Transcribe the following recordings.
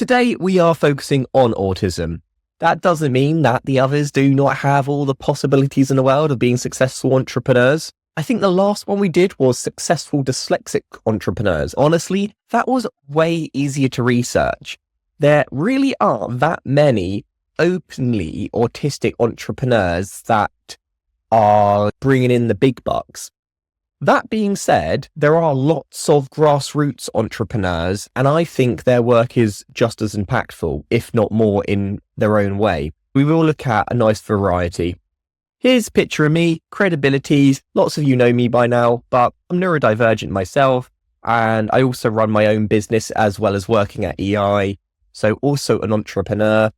Today, we are focusing on autism. That doesn't mean that the others do not have all the possibilities in the world of being successful entrepreneurs. I think the last one we did was successful dyslexic entrepreneurs. Honestly, that was way easier to research. There really aren't that many openly autistic entrepreneurs that are bringing in the big bucks. That being said, there are lots of grassroots entrepreneurs, and I think their work is just as impactful, if not more, in their own way. We will look at a nice variety. Here's a picture of me, credibilities. Lots of you know me by now, but I'm neurodivergent myself, and I also run my own business as well as working at EI, so also an entrepreneur.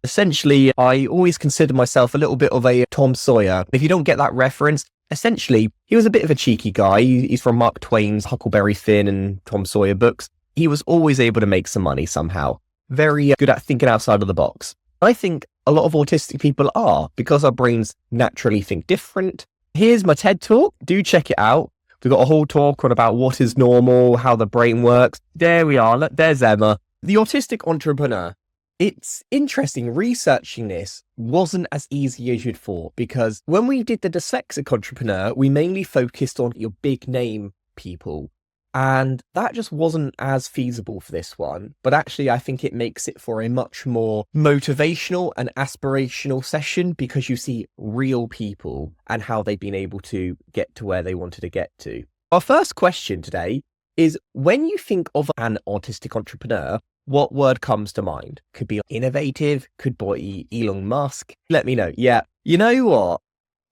Essentially, I always consider myself a little bit of a Tom Sawyer. If you don't get that reference, essentially, he was a bit of a cheeky guy. He's from Mark Twain's Huckleberry Finn and Tom Sawyer books. He was always able to make some money somehow. Very good at thinking outside of the box. I think a lot of autistic people are, because our brains naturally think different. Here's my TED Talk. Do check it out. We've got a whole talk on about what is normal, how the brain works. There we are. Look, there's Emma. The Autistic Entrepreneur. It's interesting, researching this wasn't as easy as you'd thought, because when we did the Dyslexic Entrepreneur, we mainly focused on your big name people, and that just wasn't as feasible for this one. But actually, I think it makes it for a much more motivational and aspirational session, because you see real people and how they've been able to get to where they wanted to get to. Our first question today is, when you think of an autistic entrepreneur, what word comes to mind? Could be innovative, could be Elon Musk. Let me know. Yeah, you know what?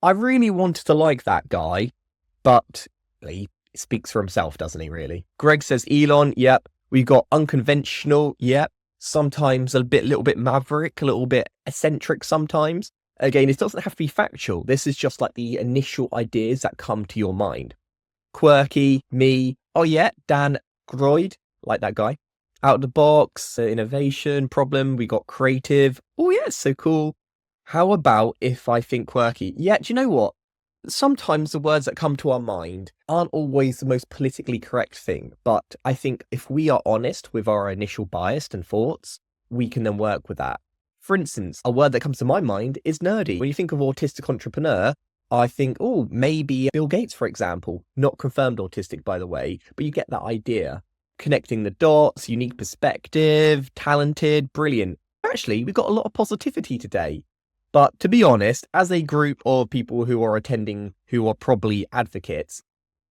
I really wanted to like that guy, but he speaks for himself, doesn't he, really? Greg says Elon, yep. We've got unconventional, yep. Sometimes a little bit maverick, a little bit eccentric sometimes. Again, it doesn't have to be factual. This is just like the initial ideas that come to your mind. Quirky, me. Oh yeah, Dan Groyd, like that guy. Out of the box, innovation, problem, we got creative. Oh yeah, it's so cool. How about if I think quirky? Yeah, do you know what? Sometimes the words that come to our mind aren't always the most politically correct thing, but I think if we are honest with our initial bias and thoughts, we can then work with that. For instance, a word that comes to my mind is nerdy. When you think of autistic entrepreneur, I think, oh, maybe Bill Gates, for example. Not confirmed autistic, by the way, but you get that idea. Connecting the dots, unique perspective, talented, brilliant. Actually, we've got a lot of positivity today. But to be honest, as a group of people who are attending, who are probably advocates,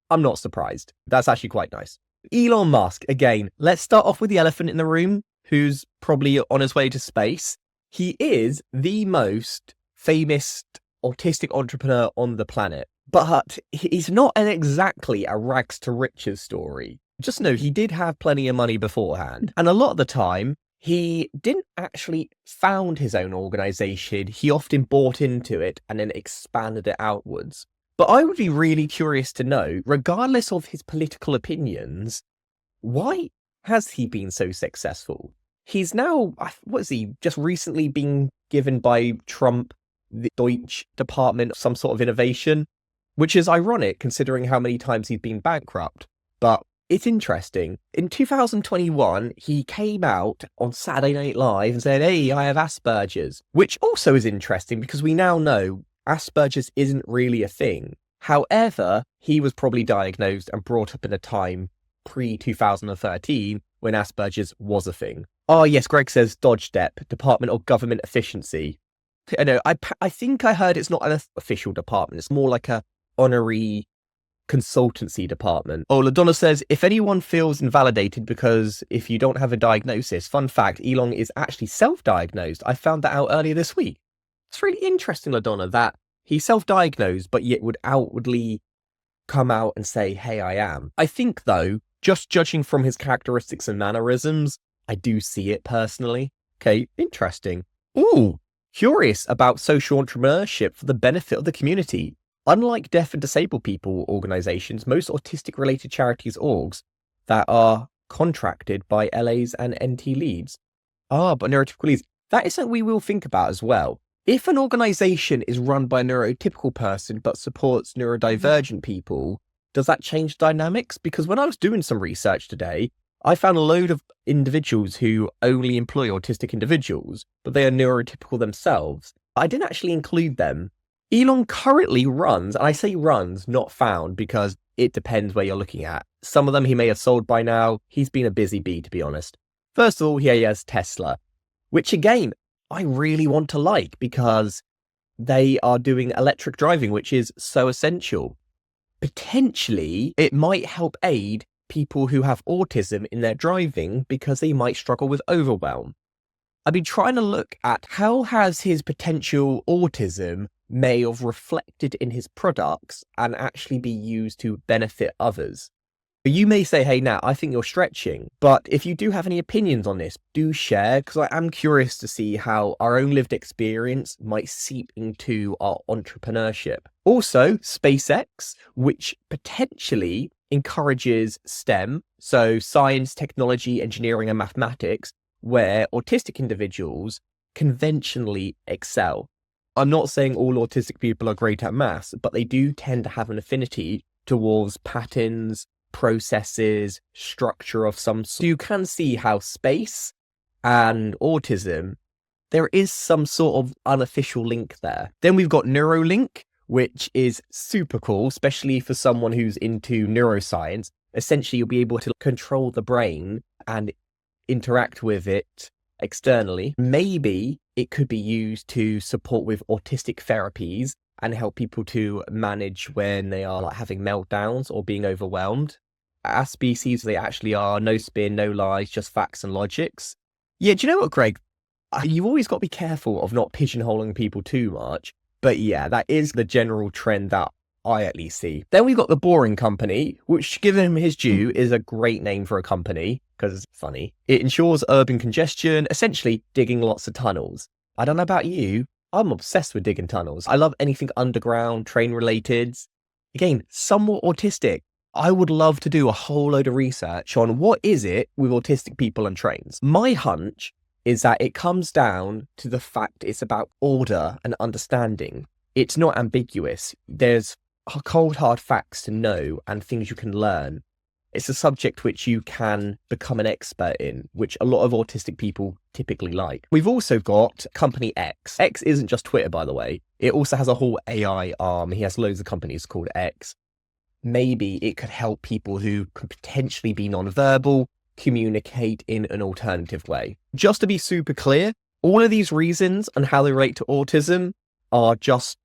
I'm not surprised. That's actually quite nice. Elon Musk, again, let's start off with the elephant in the room, who's probably on his way to space. He is the most famous autistic entrepreneur on the planet, but he's not exactly a rags to riches story. Just know he did have plenty of money beforehand. And a lot of the time, he didn't actually found his own organization. He often bought into it and then expanded it outwards. But I would be really curious to know, regardless of his political opinions, why has he been so successful? He's now, what is he, just recently been given by Trump the Deutsche Department of some sort of innovation, which is ironic considering how many times he's been bankrupt. But it's interesting. In 2021, he came out on Saturday Night Live and said, hey, I have Asperger's, which also is interesting because we now know Asperger's isn't really a thing. However, he was probably diagnosed and brought up in a time pre-2013 when Asperger's was a thing. Oh yes, Greg says Dodge Dep, Department of Government Efficiency. I know, I think I heard it's not an official department. It's more like a honorary consultancy department. Oh, LaDonna says, if anyone feels invalidated because if you don't have a diagnosis, fun fact, Elon is actually self-diagnosed. I found that out earlier this week. It's really interesting, LaDonna, that he self-diagnosed, but yet would outwardly come out and say, hey, I am. I think, though, just judging from his characteristics and mannerisms, I do see it personally. Okay, interesting. Ooh, curious about social entrepreneurship for the benefit of the community. Unlike deaf and disabled people organizations, most autistic-related charities orgs that are contracted by LAs and NT leads. But neurotypical leads. That is something we will think about as well. If an organization is run by a neurotypical person but supports neurodivergent people, does that change dynamics? Because when I was doing some research today, I found a load of individuals who only employ autistic individuals, but they are neurotypical themselves. I didn't actually include them. Elon currently runs, and I say runs, not found, because it depends where you're looking at. Some of them he may have sold by now. He's been a busy bee, to be honest. First of all, he has Tesla, which again, I really want to like because they are doing electric driving, which is so essential. Potentially, it might help aid people who have autism in their driving because they might struggle with overwhelm. I've been trying to look at how has his potential autism may have reflected in his products and actually be used to benefit others. You may say, hey, Nat, I think you're stretching, but if you do have any opinions on this, do share, because I am curious to see how our own lived experience might seep into our entrepreneurship. Also, SpaceX, which potentially encourages STEM, so science, technology, engineering, and mathematics, where autistic individuals conventionally excel. I'm not saying all autistic people are great at maths, but they do tend to have an affinity towards patterns, processes, structure of some sort. So you can see how space and autism, there is some sort of unofficial link there. Then we've got Neuralink, which is super cool, especially for someone who's into neuroscience. Essentially, you'll be able to control the brain and interact with it externally. Maybe it could be used to support with autistic therapies and help people to manage when they are having meltdowns or being overwhelmed. As species, they actually are no spin, no lies, just facts and logics. Yeah, do you know what, Greg? You've always got to be careful of not pigeonholing people too much. But yeah, that is the general trend that I at least see. Then we've got the Boring Company, which, given him his due, is a great name for a company because it's funny. It ensures urban congestion, essentially digging lots of tunnels. I don't know about you, I'm obsessed with digging tunnels. I love anything underground, train related. Again, somewhat autistic. I would love to do a whole load of research on what is it with autistic people and trains. My hunch is that it comes down to the fact it's about order and understanding. It's not ambiguous. There's cold, hard facts to know and things you can learn. It's a subject which you can become an expert in, which a lot of autistic people typically like. We've also got Company X. X isn't just Twitter, by the way. It also has a whole AI arm. He has loads of companies called X. Maybe it could help people who could potentially be nonverbal communicate in an alternative way. Just to be super clear, all of these reasons and how they relate to autism are just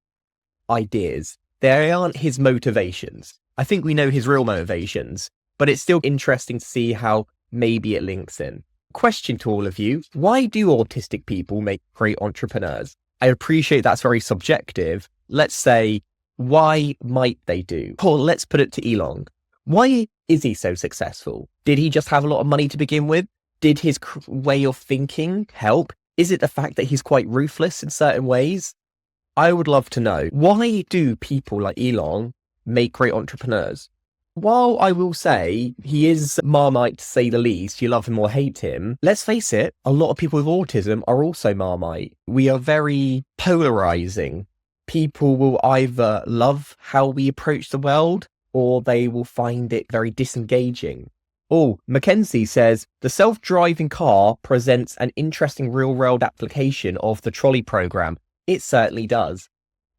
ideas. They aren't his motivations. I think we know his real motivations, but it's still interesting to see how maybe it links in. Question to all of you, why do autistic people make great entrepreneurs? I appreciate that's very subjective. Let's say, why might they do? Or let's put it to Elon. Why is he so successful? Did he just have a lot of money to begin with? Did his way of thinking help? Is it the fact that he's quite ruthless in certain ways? I would love to know. Why do people like Elon make great entrepreneurs? While I will say he is Marmite to say the least, you love him or hate him, let's face it, a lot of people with autism are also Marmite. We are very polarizing. People will either love how we approach the world or they will find it very disengaging. Oh, Mackenzie says, the self-driving car presents an interesting real-world application of the trolley program. It certainly does.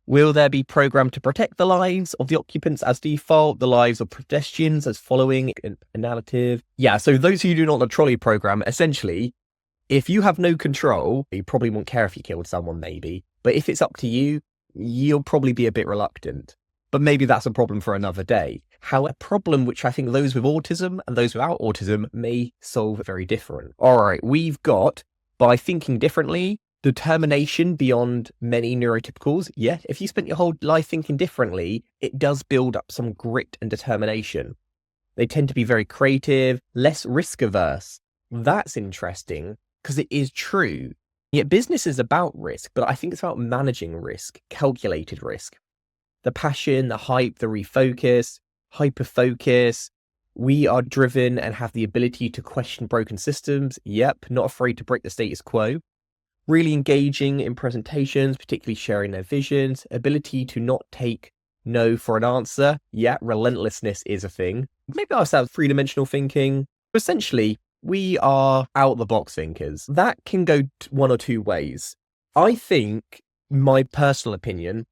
Will there be programmed to protect the lives of the occupants as default, the lives of pedestrians as following a narrative? Yeah, so those who do not know the trolley program, essentially, if you have no control, you probably won't care if you killed someone maybe, but if it's up to you, you'll probably be a bit reluctant. But maybe that's a problem for another day. How a problem which I think those with autism and those without autism may solve very different. All right, we've got, by thinking differently, determination beyond many neurotypicals. Yeah, if you spent your whole life thinking differently, it does build up some grit and determination. They tend to be very creative, less risk averse. That's interesting because it is true. Yet business is about risk, but I think it's about managing risk, calculated risk. The passion, the hype, the refocus, hyper-focus. We are driven and have the ability to question broken systems. Yep, not afraid to break the status quo. Really engaging in presentations, particularly sharing their visions. Ability to not take no for an answer. Yeah, relentlessness is a thing. Maybe I also have three-dimensional thinking. Essentially, we are out the box thinkers. That can go one or two ways. I think, my personal opinion,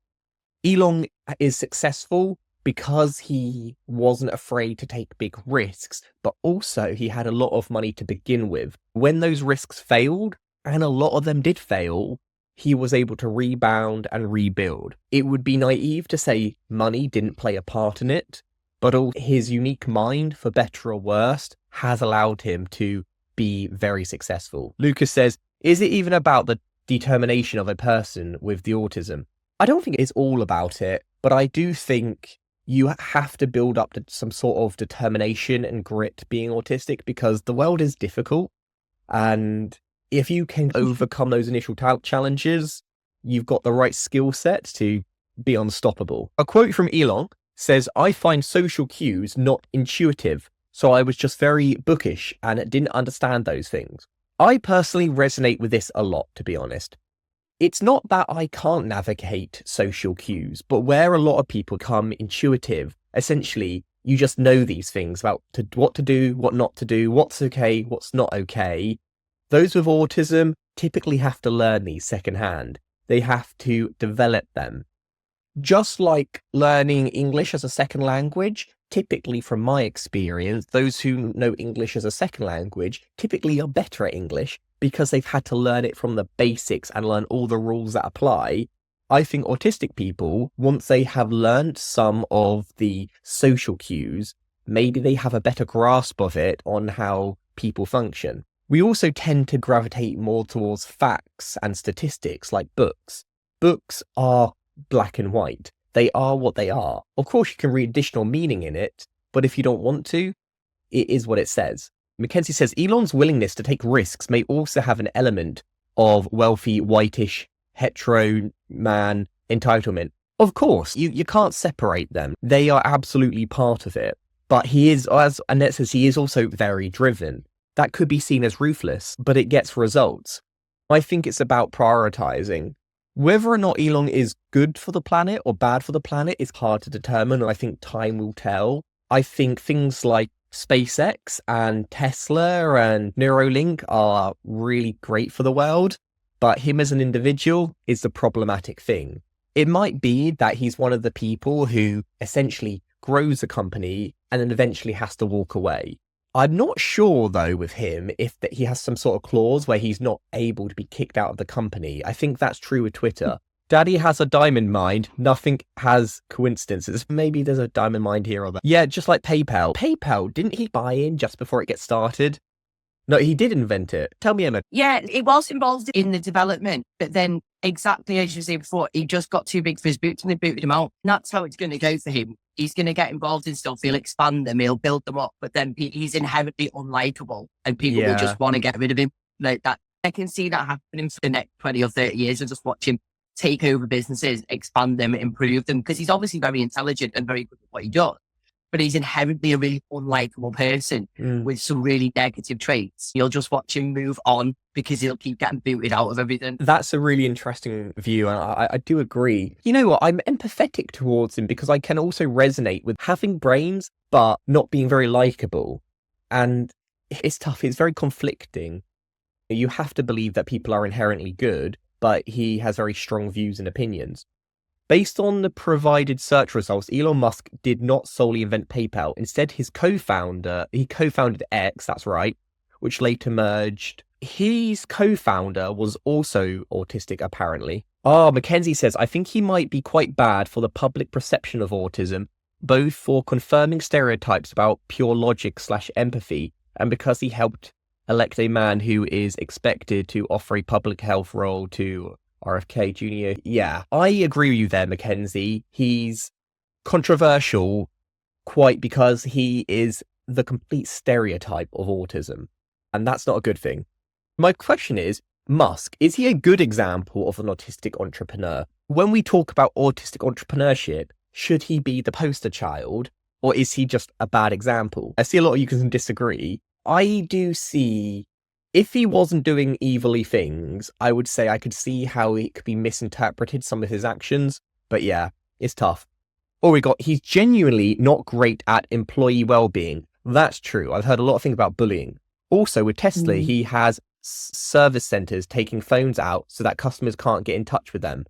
Elon is successful because he wasn't afraid to take big risks, but also he had a lot of money to begin with. When those risks failed, and a lot of them did fail, he was able to rebound and rebuild. It would be naive to say money didn't play a part in it, but his unique mind, for better or worse, has allowed him to be very successful. Lucas says, is it even about the determination of a person with the autism? I don't think it's all about it, but I do think you have to build up to some sort of determination and grit being autistic, because the world is difficult. And if you can overcome those initial challenges, you've got the right skill set to be unstoppable. A quote from Elon says, I find social cues not intuitive, so I was just very bookish and didn't understand those things. I personally resonate with this a lot, to be honest. It's not that I can't navigate social cues, but where a lot of people become intuitive, essentially, you just know these things about what to do, what not to do, what's okay, what's not okay. Those with autism typically have to learn these secondhand. They have to develop them. Just like learning English as a second language, typically from my experience, those who know English as a second language typically are better at English because they've had to learn it from the basics and learn all the rules that apply. I think autistic people, once they have learned some of the social cues, maybe they have a better grasp of it on how people function. We also tend to gravitate more towards facts and statistics like books. Books are black and white. They are what they are. Of course, you can read additional meaning in it, but if you don't want to, it is what it says. Mackenzie says, Elon's willingness to take risks may also have an element of wealthy, whitish, hetero man entitlement. Of course, you can't separate them. They are absolutely part of it. But he is, as Annette says, he is also very driven. That could be seen as ruthless, but it gets results. I think it's about prioritizing. Whether or not Elon is good for the planet or bad for the planet is hard to determine, and I think time will tell. I think things like SpaceX and Tesla and Neuralink are really great for the world, but him as an individual is the problematic thing. It might be that he's one of the people who essentially grows a company and then eventually has to walk away. I'm not sure, though, with him, if that he has some sort of clause where he's not able to be kicked out of the company. I think that's true with Twitter. Daddy has a diamond mind. Nothing has coincidences. Maybe there's a diamond mind here or there. Yeah, just like PayPal. PayPal, didn't he buy in just before it gets started? No, he did invent it. Tell me, Emma. Yeah, it was involved in the development, but then exactly as you said before, he just got too big for his boots and they booted him out. And that's how it's going to go for him. He's going to get involved in stuff. He'll expand them. He'll build them up, but then he's inherently unlikable and people will just want to get rid of him like that. I can see that happening for the next 20 or 30 years. I just watch him take over businesses, expand them, improve them, because he's obviously very intelligent and very good at what he does. But he's inherently a really unlikable person with some really negative traits. You'll just watch him move on because he'll keep getting booted out of everything. That's a really interesting view, and I do agree. You know what? I'm empathetic towards him because I can also resonate with having brains, but not being very likable. And it's tough. It's very conflicting. You have to believe that people are inherently good, but he has very strong views and opinions. Based on the provided search results, Elon Musk did not solely invent PayPal. Instead, he co-founded X, that's right, which later merged. His co-founder was also autistic, apparently. Mackenzie says, I think he might be quite bad for the public perception of autism, both for confirming stereotypes about pure logic/empathy, and because he helped elect a man who is expected to offer a public health role to RFK Jr. Yeah, I agree with you there, Mackenzie. He's controversial quite because he is the complete stereotype of autism, and that's not a good thing. My question is, Musk, is he a good example of an autistic entrepreneur? When we talk about autistic entrepreneurship, should he be the poster child, or is he just a bad example? I see a lot of you can disagree. I do see, if he wasn't doing evilly things, I would say I could see how it could be misinterpreted, some of his actions. But yeah, it's tough. He's genuinely not great at employee well-being. That's true. I've heard a lot of things about bullying. Also, with Tesla, he has service centers taking phones out so that customers can't get in touch with them.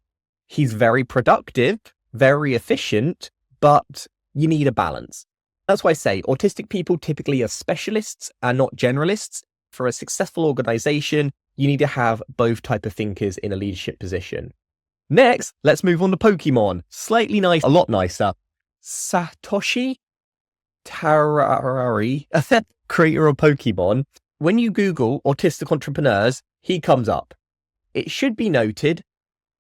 He's very productive, very efficient, but you need a balance. That's why I say autistic people typically are specialists and not generalists. For a successful organization, you need to have both type of thinkers in a leadership position. Next, let's move on to Pokémon. Slightly nice, a lot nicer. Satoshi Tajiri, creator of Pokémon. When you Google autistic entrepreneurs, he comes up. It should be noted,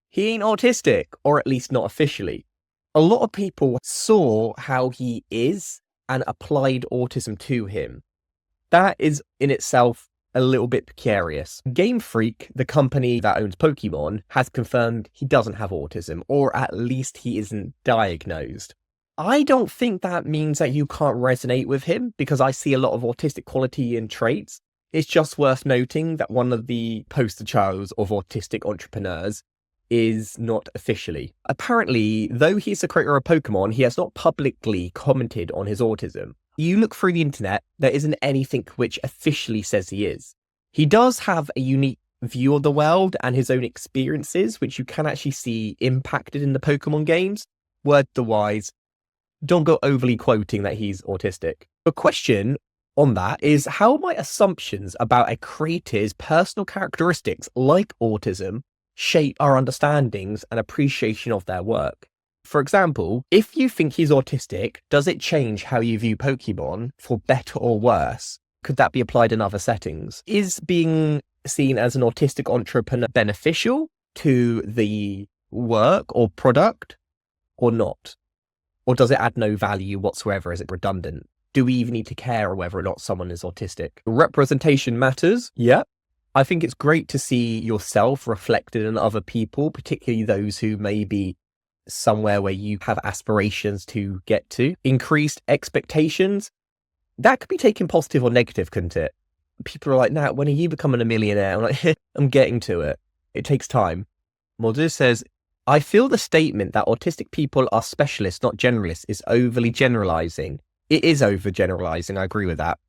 he ain't autistic, or at least not officially. A lot of people saw how he is and applied autism to him. That is in itself a little bit precarious. Game Freak, the company that owns Pokémon, has confirmed he doesn't have autism, or at least he isn't diagnosed. I don't think that means that you can't resonate with him, because I see a lot of autistic quality and traits. It's just worth noting that one of the poster childs of autistic entrepreneurs is not officially. Apparently, though he's the creator of Pokémon, he has not publicly commented on his autism. You look through the internet, there isn't anything which officially says he is. He does have a unique view of the world and his own experiences, which you can actually see impacted in the Pokémon games. Word to wise, don't go overly quoting that he's autistic. The question on that is, how might assumptions about a creator's personal characteristics like autism shape our understandings and appreciation of their work? For example, if you think he's autistic, does it change how you view Pokémon for better or worse? Could that be applied in other settings? Is being seen as an autistic entrepreneur beneficial to the work or product or not? Or does it add no value whatsoever? Is it redundant? Do we even need to care whether or not someone is autistic? Representation matters. Yeah. I think it's great to see yourself reflected in other people, particularly those who may be somewhere where you have aspirations to get to. Increased expectations. That could be taken positive or negative, couldn't it? People are like, Nat, when are you becoming a millionaire? I'm like, I'm getting to it. It takes time. Mulder says, I feel the statement that autistic people are specialists, not generalists, is overly generalizing. It is overgeneralizing. I agree with that.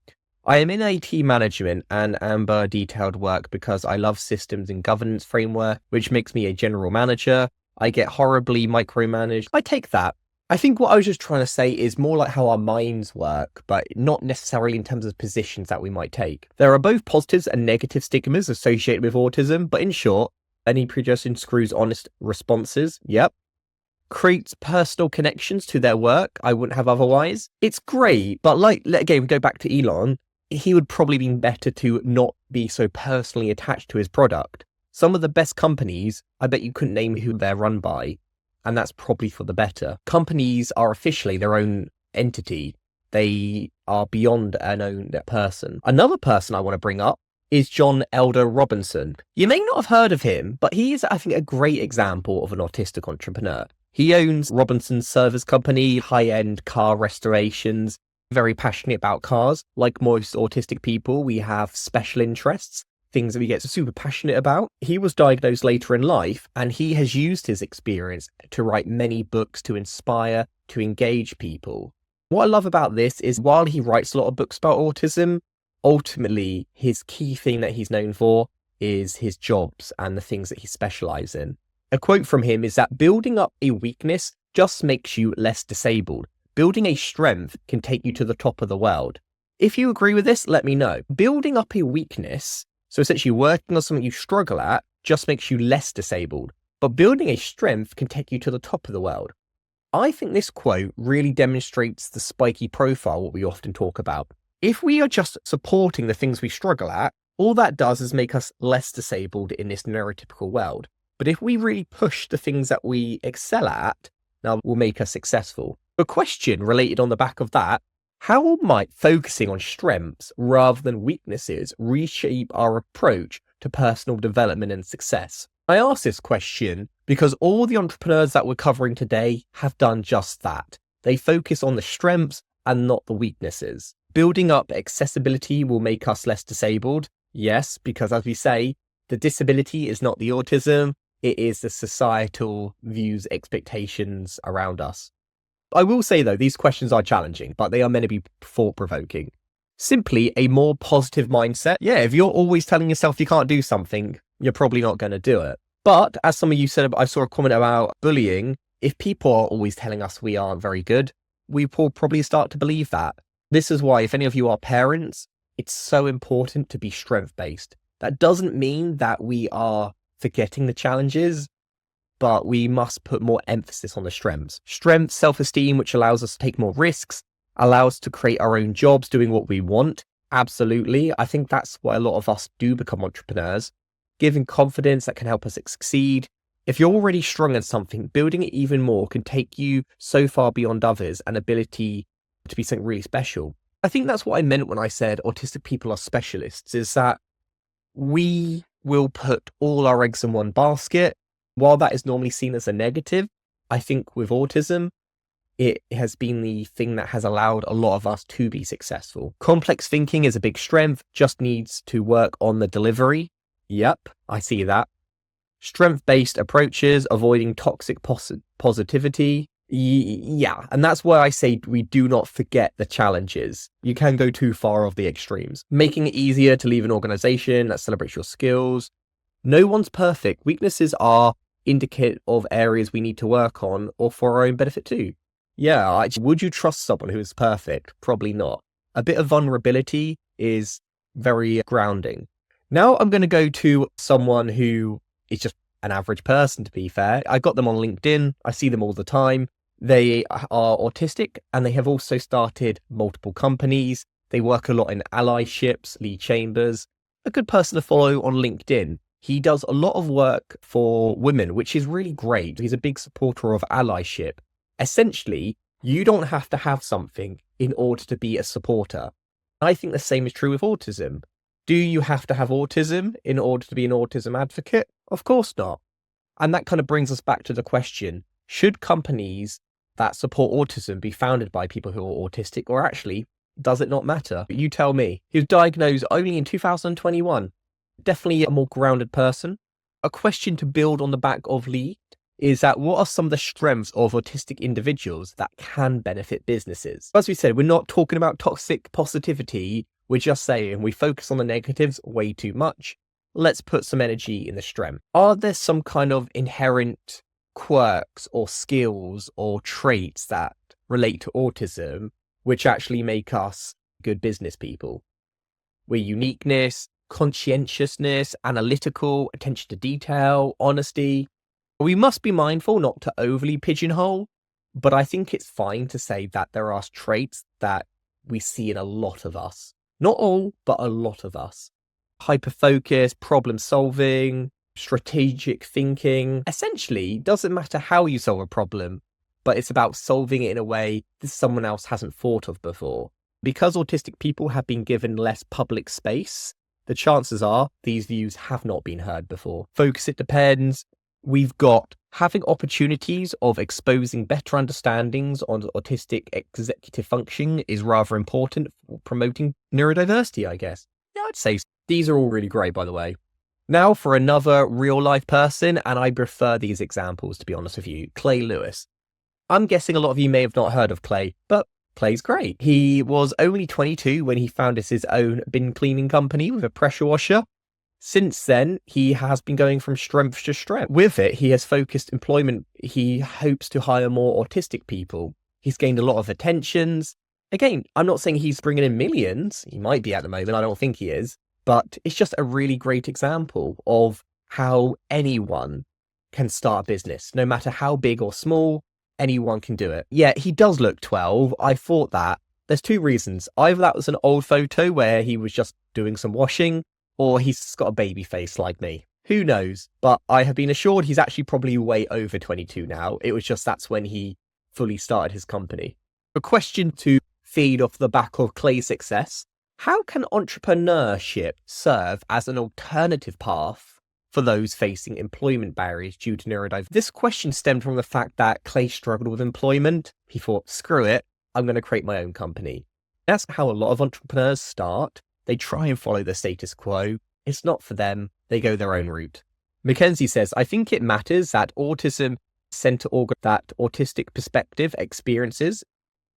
I am in AT management and Amber detailed work because I love systems and governance framework, which makes me a general manager. I get horribly micromanaged. I take that. I think what I was just trying to say is more like how our minds work, but not necessarily in terms of positions that we might take. There are both positives and negative stigmas associated with autism, but in short, any prejudging screws honest responses. Yep. Creates personal connections to their work I wouldn't have otherwise. It's great, but like, again, we go back to Elon, he would probably be better to not be so personally attached to his product. Some of the best companies, I bet you couldn't name who they're run by, and that's probably for the better. Companies are officially their own entity. They are beyond an own person. Another person I want to bring up is John Elder Robinson. You may not have heard of him, but he is, I think, a great example of an autistic entrepreneur. He owns Robinson Service Company, high-end car restorations, very passionate about cars. Like most autistic people, we have special interests, things that we get super passionate about. He was diagnosed later in life, and he has used his experience to write many books to inspire, to engage people. What I love about this is while he writes a lot of books about autism, ultimately his key thing that he's known for is his jobs and the things that he specializes in. A quote from him is that building up a weakness just makes you less disabled. Building a strength can take you to the top of the world. If you agree with this, let me know. Building up a weakness, so essentially working on something you struggle at, just makes you less disabled. But building a strength can take you to the top of the world. I think this quote really demonstrates the spiky profile, what we often talk about. If we are just supporting the things we struggle at, all that does is make us less disabled in this neurotypical world. But if we really push the things that we excel at, now will make us successful. A question related on the back of that, how might focusing on strengths rather than weaknesses reshape our approach to personal development and success? I ask this question because all the entrepreneurs that we're covering today have done just that. They focus on the strengths and not the weaknesses. Building up accessibility will make us less disabled. Yes, because as we say, the disability is not the autism. It is the societal views, expectations around us. I will say, though, these questions are challenging, but they are meant to be thought-provoking. Simply a more positive mindset. Yeah, if you're always telling yourself you can't do something, you're probably not going to do it. But as some of you said, I saw a comment about bullying. If people are always telling us we aren't very good, we will probably start to believe that. This is why, if any of you are parents, it's so important to be strength-based. That doesn't mean that we are forgetting the challenges, but we must put more emphasis on the strengths. Strength, self-esteem, which allows us to take more risks, allows us to create our own jobs doing what we want. Absolutely. I think that's why a lot of us do become entrepreneurs. Giving confidence that can help us succeed. If you're already strong in something, building it even more can take you so far beyond others and ability to be something really special. I think that's what I meant when I said autistic people are specialists, is that we will put all our eggs in one basket. While that is normally seen as a negative, I think with autism, it has been the thing that has allowed a lot of us to be successful. Complex thinking is a big strength, just needs to work on the delivery. Yep, I see that. Strength-based approaches, avoiding toxic positivity. Yeah, and that's why I say we do not forget the challenges. You can go too far off the extremes. Making it easier to leave an organization that celebrates your skills. No one's perfect. Weaknesses are indicative of areas we need to work on or for our own benefit too. Yeah, would you trust someone who is perfect? Probably not. A bit of vulnerability is very grounding. Now I'm going to go to someone who is just an average person, to be fair. I got them on LinkedIn. I see them all the time. They are autistic and they have also started multiple companies. They work a lot in allyships, Lee Chambers. A good person to follow on LinkedIn. He does a lot of work for women, which is really great. He's a big supporter of allyship. Essentially, you don't have to have something in order to be a supporter. I think the same is true with autism. Do you have to have autism in order to be an autism advocate? Of course not. And that kind of brings us back to the question, should companies that support autism be founded by people who are autistic, or actually, does it not matter? You tell me. He was diagnosed only in 2021. Definitely a more grounded person. A question to build on the back of Lee is that what are some of the strengths of autistic individuals that can benefit businesses? As we said, we're not talking about toxic positivity. We're just saying we focus on the negatives way too much. Let's put some energy in the strength. Are there some kind of inherent quirks or skills or traits that relate to autism which actually make us good business people? We're uniqueness, conscientiousness, analytical, attention to detail, honesty. We must be mindful not to overly pigeonhole, but I think it's fine to say that there are traits that we see in a lot of us. Not all, but a lot of us. Hyper-focus, problem solving, strategic thinking. Essentially, doesn't matter how you solve a problem, but it's about solving it in a way that someone else hasn't thought of before. Because autistic people have been given less public space, the chances are these views have not been heard before. Focus, it depends. We've got having opportunities of exposing better understandings on autistic executive function is rather important for promoting neurodiversity, I guess. Yeah, I'd say these are all really great, by the way. Now for another real life person, and I prefer these examples, to be honest with you, Clay Lewis. I'm guessing a lot of you may have not heard of Clay, but Clay's great. He was only 22 when he founded his own bin cleaning company with a pressure washer. Since then, he has been going from strength to strength. With it, he has focused employment. He hopes to hire more autistic people. He's gained a lot of attentions. Again, I'm not saying he's bringing in millions. He might be at the moment. I don't think he is. But it's just a really great example of how anyone can start a business. No matter how big or small, anyone can do it. Yeah, he does look 12. I thought that. There's two reasons. Either that was an old photo where he was just doing some washing, or he's got a baby face like me. Who knows? But I have been assured he's actually probably way over 22 now. It was just that's when he fully started his company. A question to feed off the back of Clay's success. How can entrepreneurship serve as an alternative path for those facing employment barriers due to neurodiversity? This question stemmed from the fact that Clay struggled with employment. He thought, screw it, I'm going to create my own company. That's how a lot of entrepreneurs start. They try and follow the status quo. It's not for them. They go their own route. Mackenzie says, I think it matters that autism center organ that autistic perspective experiences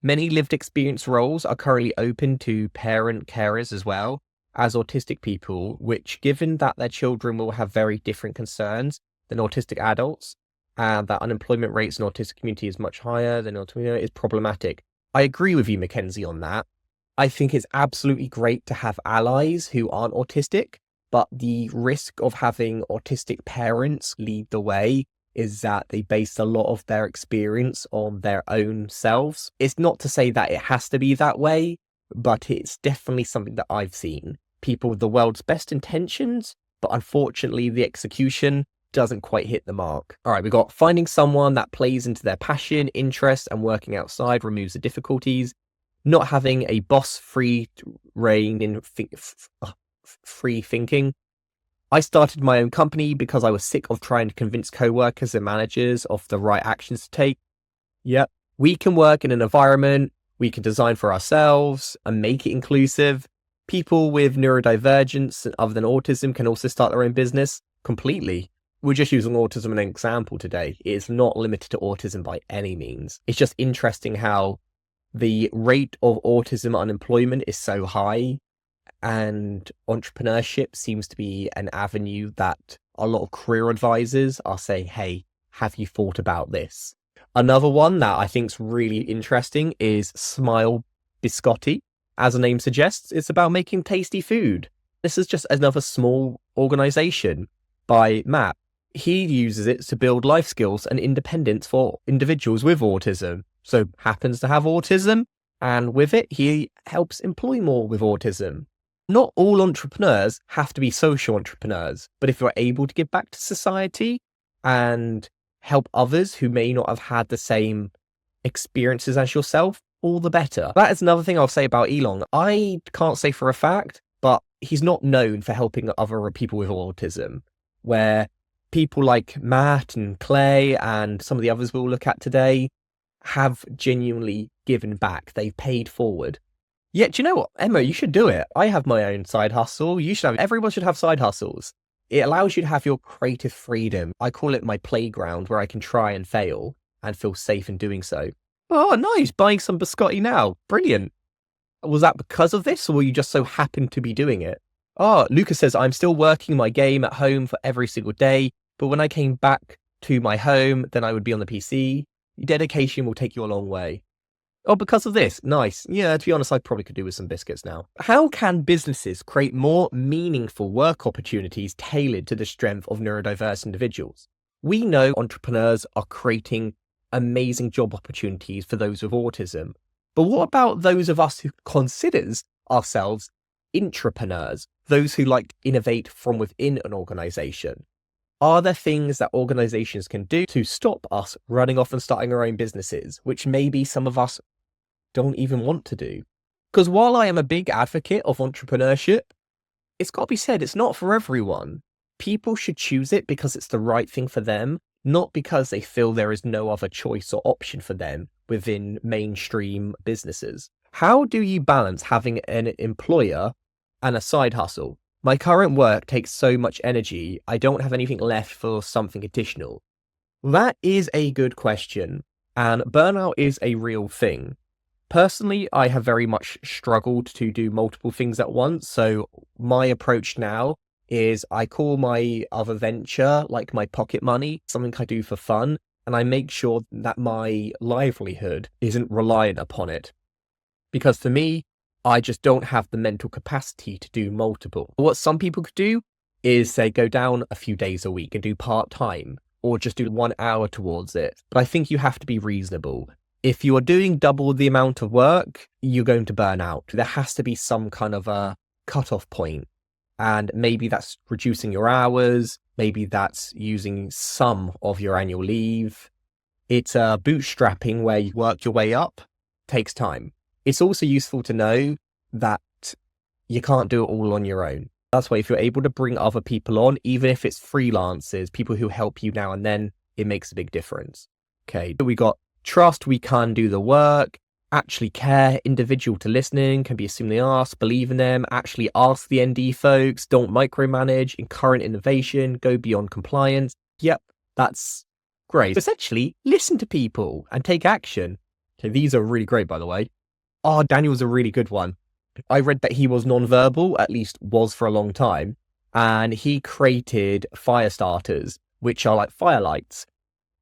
Many lived experience roles are currently open to parent carers as well as autistic people, which, given that their children will have very different concerns than autistic adults, and that unemployment rates in the autistic community is much higher than autism, is problematic. I agree with you, Mackenzie, on that. I think it's absolutely great to have allies who aren't autistic, but the risk of having autistic parents lead the way is that they base a lot of their experience on their own selves. It's not to say that it has to be that way, but it's definitely something that I've seen. People with the world's best intentions, but unfortunately the execution doesn't quite hit the mark. All right, we've got finding someone that plays into their passion, interest, and working outside removes the difficulties. Not having a boss free reign in free thinking. I started my own company because I was sick of trying to convince co-workers and managers of the right actions to take. Yep, we can work in an environment, we can design for ourselves and make it inclusive. People with neurodivergence other than autism can also start their own business completely. We're just using autism as an example today. It is not limited to autism by any means. It's just interesting how the rate of autism unemployment is so high, and entrepreneurship seems to be an avenue that a lot of career advisors are saying, hey, have you thought about this? Another one that I think is really interesting is Smale Biscotti. As the name suggests, it's about making tasty food. This is just another small organization by Matt. He uses it to build life skills and independence for individuals with autism. So happens to have autism, and with it, he helps employ more with autism. Not all entrepreneurs have to be social entrepreneurs, but if you're able to give back to society and help others who may not have had the same experiences as yourself, all the better. That is another thing I'll say about Elon. I can't say for a fact, but he's not known for helping other people with autism, where people like Matt and Clay and some of the others we'll look at today have genuinely given back. They've paid forward. Yeah, do you know what, Emma, you should do it. I have my own side hustle. Everyone should have side hustles. It allows you to have your creative freedom. I call it my playground where I can try and fail and feel safe in doing so. Oh, nice. Buying some biscotti now. Brilliant. Was that because of this, or were you just so happen to be doing it? Oh, Lucas says, I'm still working my game at home for every single day, but when I came back to my home, then I would be on the PC. Dedication will take you a long way. Oh, because of this. Nice. Yeah, to be honest, I probably could do with some biscuits now. How can businesses create more meaningful work opportunities tailored to the strength of neurodiverse individuals? We know entrepreneurs are creating amazing job opportunities for those with autism. But what about those of us who considers ourselves intrapreneurs, those who like to innovate from within an organization? Are there things that organizations can do to stop us running off and starting our own businesses, which maybe some of us don't even want to do? Because while I am a big advocate of entrepreneurship, it's got to be said, it's not for everyone. People should choose it because it's the right thing for them, not because they feel there is no other choice or option for them within mainstream businesses. How do you balance having an employer and a side hustle? My current work takes so much energy, I don't have anything left for something additional. That is a good question, and burnout is a real thing. Personally, I have very much struggled to do multiple things at once, so my approach now is I call my other venture like my pocket money, something I do for fun, and I make sure that my livelihood isn't reliant upon it. Because for me, I just don't have the mental capacity to do multiple. What some people could do is say go down a few days a week and do part-time, or just do 1 hour towards it. But I think you have to be reasonable. If you are doing double the amount of work, you're going to burn out. There has to be some kind of a cutoff point. And maybe that's reducing your hours. Maybe that's using some of your annual leave. It's bootstrapping where you work your way up. Takes time. It's also useful to know that you can't do it all on your own. That's why if you're able to bring other people on, even if it's freelancers, people who help you now and then, it makes a big difference. Okay, we got trust, we can do the work, actually care, individual to listening, can be assumed they ask, believe in them, actually ask the ND folks, don't micromanage, encourage innovation, go beyond compliance. Yep, that's great. Essentially, listen to people and take action. Okay, these are really great, by the way. Oh, Daniel's a really good one. I read that he was non-verbal, at least was for a long time, and he created fire starters, which are like firelights.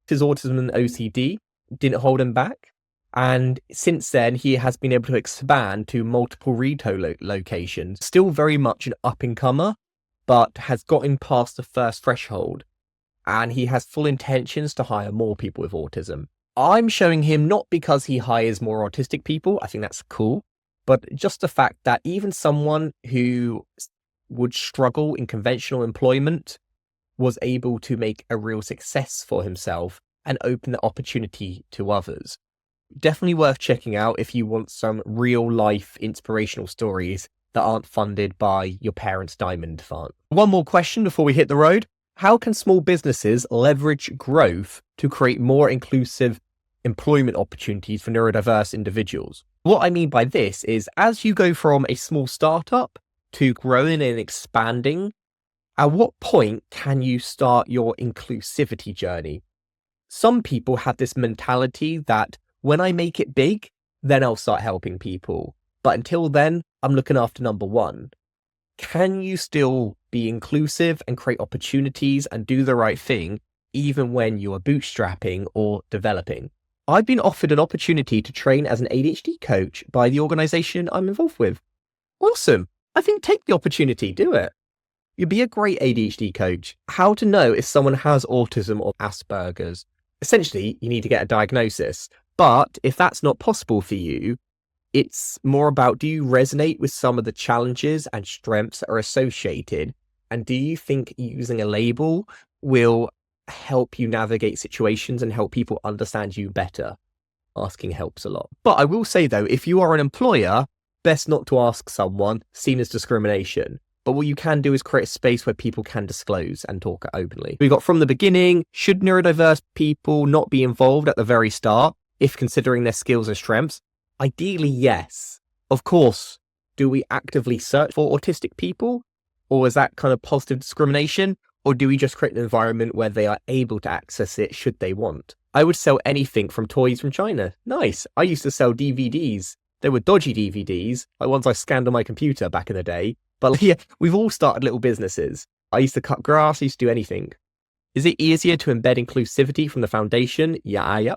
His autism and OCD didn't hold him back. And since then, he has been able to expand to multiple retail locations. Still very much an up-and-comer, but has gotten past the first threshold. And he has full intentions to hire more people with autism. I'm showing him not because he hires more autistic people. I think that's cool. But just the fact that even someone who would struggle in conventional employment was able to make a real success for himself and open the opportunity to others. Definitely worth checking out if you want some real life inspirational stories that aren't funded by your parents' diamond fund. One more question before we hit the road. How can small businesses leverage growth to create more inclusive employment opportunities for neurodiverse individuals? What I mean by this is as you go from a small startup to growing and expanding, at what point can you start your inclusivity journey? Some people have this mentality that when I make it big, then I'll start helping people. But until then, I'm looking after number one. Can you still be inclusive and create opportunities and do the right thing, even when you are bootstrapping or developing? I've been offered an opportunity to train as an ADHD coach by the organization I'm involved with. Awesome. I think take the opportunity, do it. You'd be a great ADHD coach. How to know if someone has autism or Asperger's? Essentially, you need to get a diagnosis. But if that's not possible for you, it's more about, do you resonate with some of the challenges and strengths that are associated? And do you think using a label will help you navigate situations and help people understand you better? Asking helps a lot. But I will say though, if you are an employer, best not to ask someone, seen as discrimination. But what you can do is create a space where people can disclose and talk openly. We got from the beginning, should neurodiverse people not be involved at the very start, if considering their skills and strengths? Ideally, yes. Of course, do we actively search for autistic people? Or is that kind of positive discrimination? Or do we just create an environment where they are able to access it should they want? I would sell anything from toys from China. Nice. I used to sell DVDs. They were dodgy DVDs, like ones I scanned on my computer back in the day. But yeah, we've all started little businesses. I used to cut grass, I used to do anything. Is it easier to embed inclusivity from the foundation? Yeah.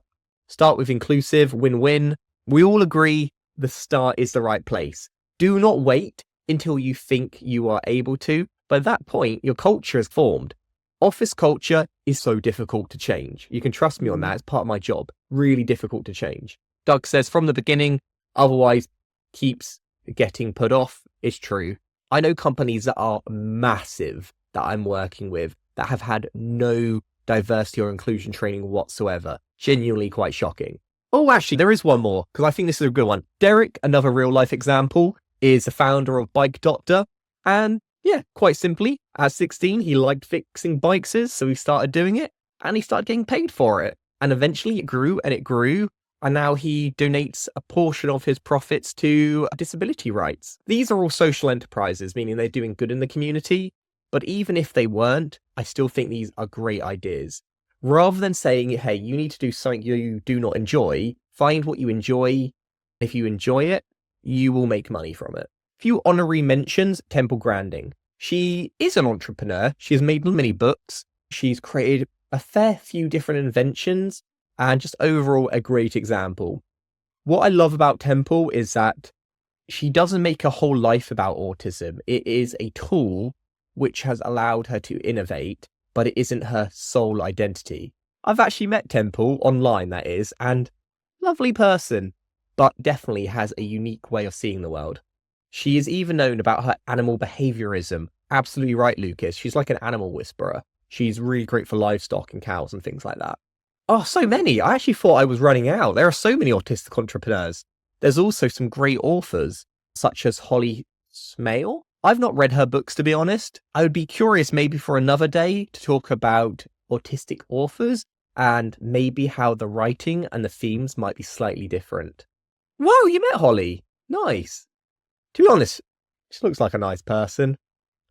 Start with inclusive, win-win. We all agree the start is the right place. Do not wait until you think you are able to. By that point, your culture is formed. Office culture is so difficult to change. You can trust me on that. It's part of my job. Really difficult to change. Doug says from the beginning, otherwise keeps getting put off. It's true. I know companies that are massive that I'm working with that have had no diversity or inclusion training whatsoever. Genuinely quite shocking. Oh, actually, there is one more because I think this is a good one. Derek, another real life example, is the founder of Bike Doctor. And yeah, quite simply, at 16, he liked fixing bikes, so he started doing it and he started getting paid for it. And eventually it grew and it grew. And now he donates a portion of his profits to disability rights. These are all social enterprises, meaning they're doing good in the community. But even if they weren't, I still think these are great ideas. Rather than saying, hey, you need to do something you do not enjoy, find what you enjoy. If you enjoy it, you will make money from it. A few honorary mentions, Temple Grandin. She is an entrepreneur. She has made many books. She's created a fair few different inventions and just overall a great example. What I love about Temple is that she doesn't make a whole life about autism. It is a tool which has allowed her to innovate, but it isn't her sole identity. I've actually met Temple online, that is, and lovely person, but definitely has a unique way of seeing the world. She is even known about her animal behaviorism. Absolutely right, Lucas. She's like an animal whisperer. She's really great for livestock and cows and things like that. Oh, so many. I actually thought I was running out. There are so many autistic entrepreneurs. There's also some great authors, such as Holly Smale. I've not read her books, to be honest. I would be curious maybe for another day to talk about autistic authors and maybe how the writing and the themes might be slightly different. Whoa, you met Holly. Nice. To be honest, she looks like a nice person.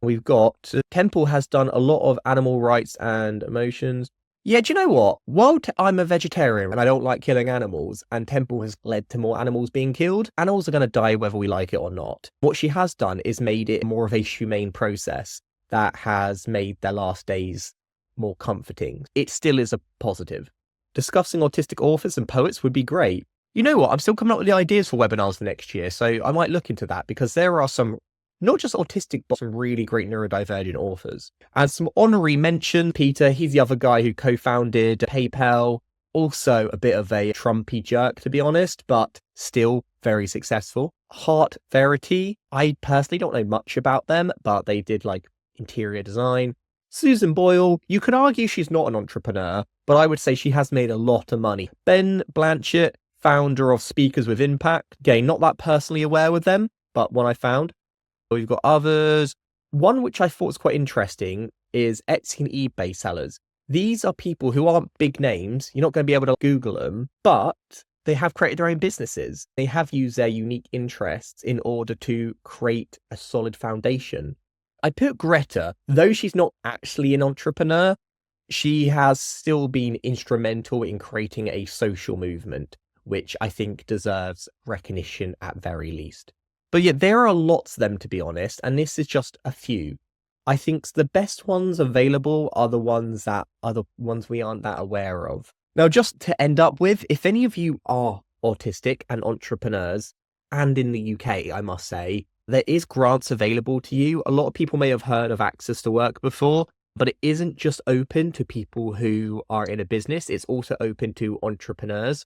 We've got Temple has done a lot of animal rights and emotions. Yeah, do you know what? While I'm a vegetarian and I don't like killing animals, and Temple has led to more animals being killed, animals are going to die whether we like it or not. What she has done is made it more of a humane process that has made their last days more comforting. It still is a positive. Discussing autistic authors and poets would be great. You know what? I'm still coming up with the ideas for webinars for next year, so I might look into that because there are some, not just autistic, but some really great neurodivergent authors. And some honorary mention, Peter, he's the other guy who co-founded PayPal. Also a bit of a Trumpy jerk, to be honest, but still very successful. Heart Verity, I personally don't know much about them, but they did like interior design. Susan Boyle, you could argue she's not an entrepreneur, but I would say she has made a lot of money. Ben Blanchett, founder of Speakers with Impact. Again, not that personally aware with them, but one I found. We've got others. One which I thought was quite interesting is Etsy and eBay sellers. These are people who aren't big names. You're not going to be able to Google them, but they have created their own businesses. They have used their unique interests in order to create a solid foundation. I put Greta, though she's not actually an entrepreneur, she has still been instrumental in creating a social movement, which I think deserves recognition at very least. But yeah, there are lots of them, to be honest, and this is just a few. I think the best ones available are the ones we aren't that aware of. Now, just to end up with, if any of you are autistic and entrepreneurs, and in the UK, I must say, there is grants available to you. A lot of people may have heard of Access to Work before, but it isn't just open to people who are in a business. It's also open to entrepreneurs.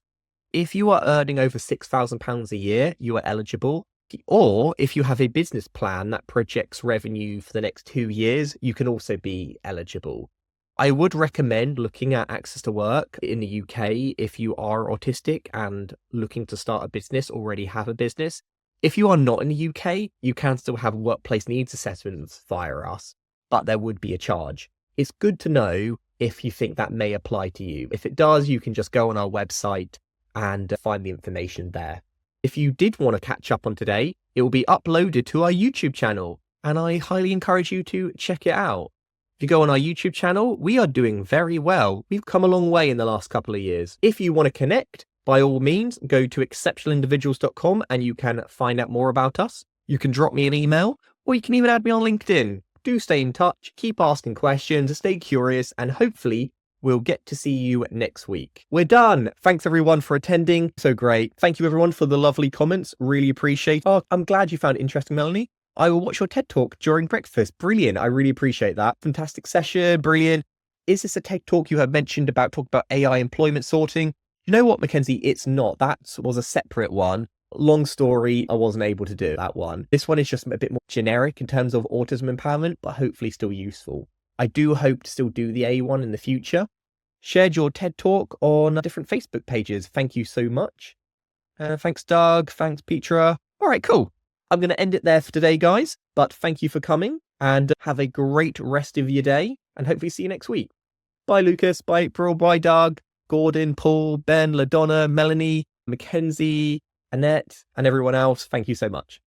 If you are earning over £6,000 a year, you are eligible. Or if you have a business plan that projects revenue for the next 2 years, you can also be eligible. I would recommend looking at Access to Work in the UK if you are autistic and looking to start a business, already have a business. If you are not in the UK, you can still have workplace needs assessments via us, but there would be a charge. It's good to know if you think that may apply to you. If it does, you can just go on our website and find the information there. If you did want to catch up on today, it will be uploaded to our YouTube channel, and I highly encourage you to check it out. If you go on our YouTube channel, we are doing very well. We've come a long way in the last couple of years. If you want to connect, by all means, go to exceptionalindividuals.com and you can find out more about us. You can drop me an email, or you can even add me on LinkedIn. Do stay in touch, keep asking questions, stay curious, and hopefully we'll get to see you next week. We're done. Thanks everyone for attending. So great. Thank you everyone for the lovely comments. Really appreciate it. Oh, I'm glad you found it interesting, Melanie. I will watch your TED Talk during breakfast. Brilliant. I really appreciate that. Fantastic session. Brilliant. Is this a TED Talk you have mentioned about talk about AI employment sorting? You know what, Mackenzie? It's not. That was a separate one. Long story, I wasn't able to do that one. This one is just a bit more generic in terms of autism empowerment, but hopefully still useful. I do hope to still do the A one in the future. Shared your TED Talk on different Facebook pages. Thank you so much. Thanks, Doug. Thanks, Petra. All right, cool. I'm going to end it there for today, guys. But thank you for coming and have a great rest of your day and hopefully see you next week. Bye, Lucas. Bye, April. Bye, Doug, Gordon, Paul, Ben, LaDonna, Melanie, Mackenzie, Annette, and everyone else. Thank you so much.